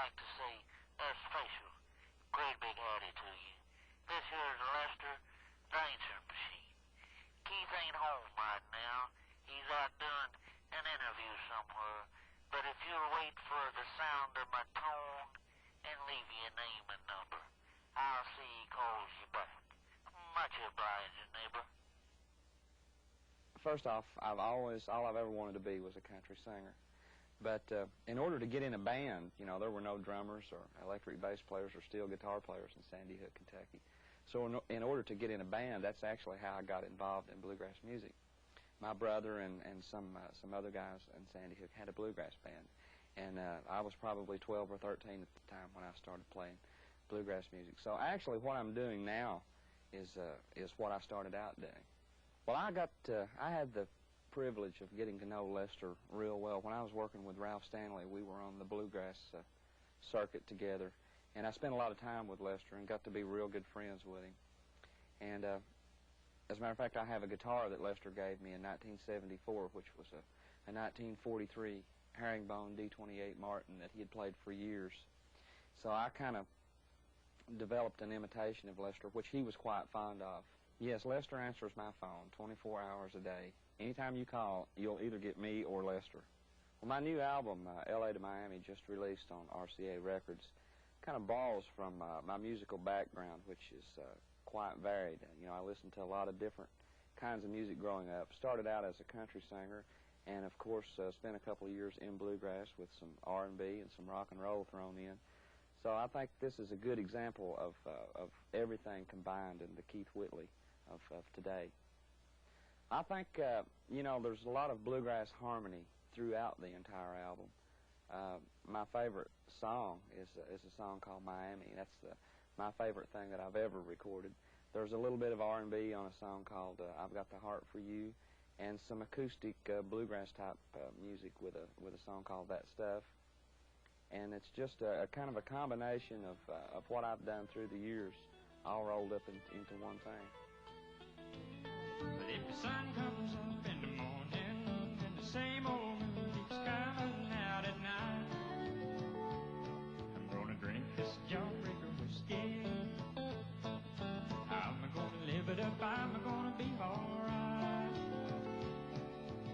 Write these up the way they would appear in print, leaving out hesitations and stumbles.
like to say a special, great big howdy to you. This here's Lester, the answering machine. Keith ain't home right now. He's out doing an interview somewhere. But if you'll wait for the sound of my tone and leave your name and number, I'll see he calls you back. Much obliged, neighbor. First off, all I've ever wanted to be was a country singer. But in order to get in a band, you know, there were no drummers or electric bass players or steel guitar players in Sandy Hook, Kentucky. So in order to get in a band, that's actually how I got involved in bluegrass music. My brother and some other guys in Sandy Hook had a bluegrass band. And I was probably 12 or 13 at the time when I started playing bluegrass music. So actually what I'm doing now is what I started out doing. Well, I had the privilege of getting to know Lester real well. When I was working with Ralph Stanley, we were on the bluegrass circuit together, and I spent a lot of time with Lester and got to be real good friends with him. And as a matter of fact, I have a guitar that Lester gave me in 1974, which was a 1943 herringbone D28 Martin that he had played for years. So I kind of developed an imitation of Lester, which he was quite fond of. Yes, Lester answers my phone 24 hours a day. Anytime you call, you'll either get me or Lester. Well, my new album, L.A. to Miami, just released on RCA Records, kind of borrows from my musical background, which is quite varied. You know, I listened to a lot of different kinds of music growing up. Started out as a country singer, and of course spent a couple of years in bluegrass with some R&B and some rock and roll thrown in. So I think this is a good example of everything combined in the Keith Whitley of today. I think, you know, there's a lot of bluegrass harmony throughout the entire album. My favorite song is a song called Miami. That's my favorite thing that I've ever recorded. There's a little bit of R&B on a song called I've Got the Heart for You, and some acoustic bluegrass type music with a song called That Stuff. And it's just a kind of a combination of what I've done through the years, all rolled up into one thing. But if the sun comes up in the morning and the same old moon keeps coming out at night, I'm gonna drink this jawbreaker whiskey. I'm gonna live it up, I'm gonna be alright.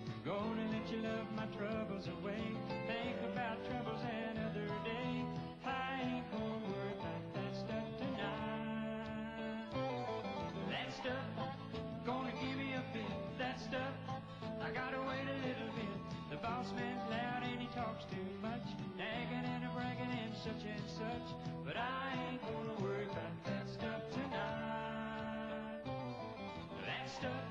I'm gonna let you love my troubles away. Think about troubles another day. I ain't gonna worry about that stuff tonight. That stuff gonna give me a fit. That stuff, I gotta wait a little bit. The boss man's loud and he talks too much, nagging and bragging and such, but I ain't gonna worry about that stuff tonight. That stuff.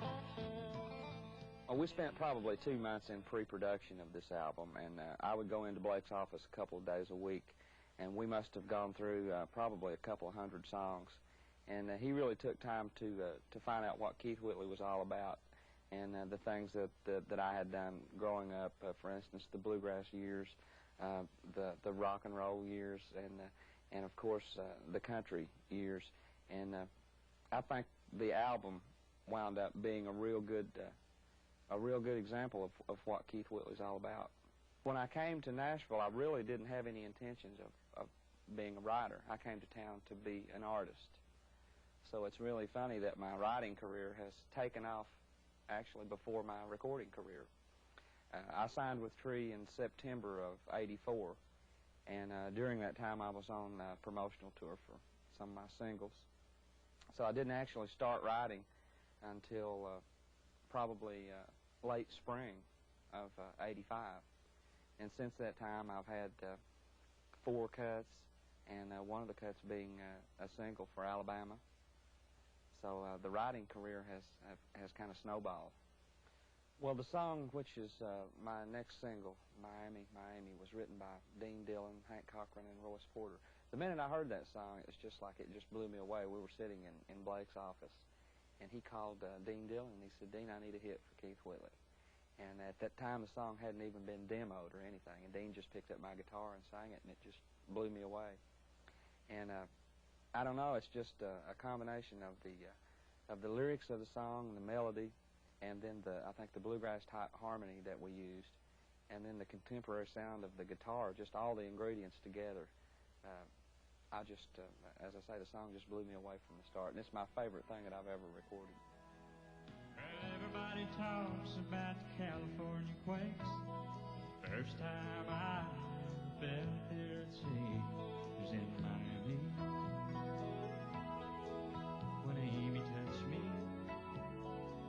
Well, we spent probably 2 months in pre-production of this album, and I would go into Blake's office a couple of days a week, and we must have gone through probably a couple of hundred songs. And he really took time to find out what Keith Whitley was all about, and the things that I had done growing up. For instance, the bluegrass years, the rock and roll years, and of course the country years. And I think the album wound up being a real good example of what Keith Whitley's all about. When I came to Nashville, I really didn't have any intentions of being a writer. I came to town to be an artist. So it's really funny that my writing career has taken off actually before my recording career. I signed with Tree in September of '84, and during that time I was on a promotional tour for some of my singles. So I didn't actually start writing until probably late spring of '85. And since that time I've had 4 cuts, and one of the cuts being a single for Alabama. So the writing career has kind of snowballed. Well, the song, which is my next single, Miami, was written by Dean Dillon, Hank Cochran, and Royce Porter. The minute I heard that song, it's just like it just blew me away. We were sitting in Blake's office, and he called Dean Dillon, and he said, "Dean, I need a hit for Keith Whitley." And at that time, the song hadn't even been demoed or anything, and Dean just picked up my guitar and sang it, and it just blew me away. And I don't know, it's just a combination of the lyrics of the song, the melody, and then I think the bluegrass type harmony that we used, and then the contemporary sound of the guitar, just all the ingredients together I just, as I say, the song just blew me away from the start, and it's my favorite thing that I've ever recorded. Well, everybody talks about the California quakes. First time I felt their sea was in Miami. When Amy touched me,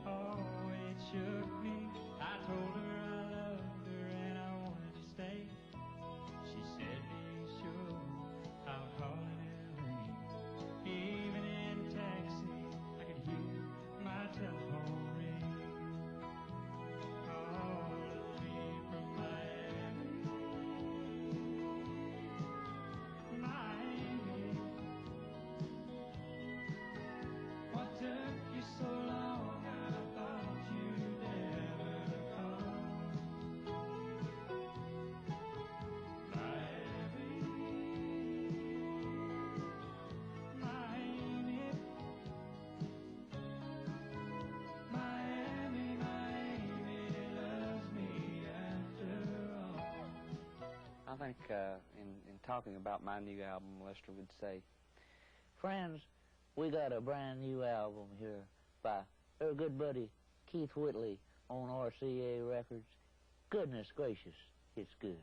oh, it shook me. I told her I loved her and I wanted to stay. She said, be sure I'll call in LA. Even in a taxi, I could hear my telephone ring, calling me from Miami. Miami, what took you so long? I thought you'd never come. Miami, Miami, Miami, Miami loves me after all. I think in talking about my new album, Lester would say, Friends, we got a brand new album here by our good buddy Keith Whitley on RCA Records. Goodness gracious, it's good.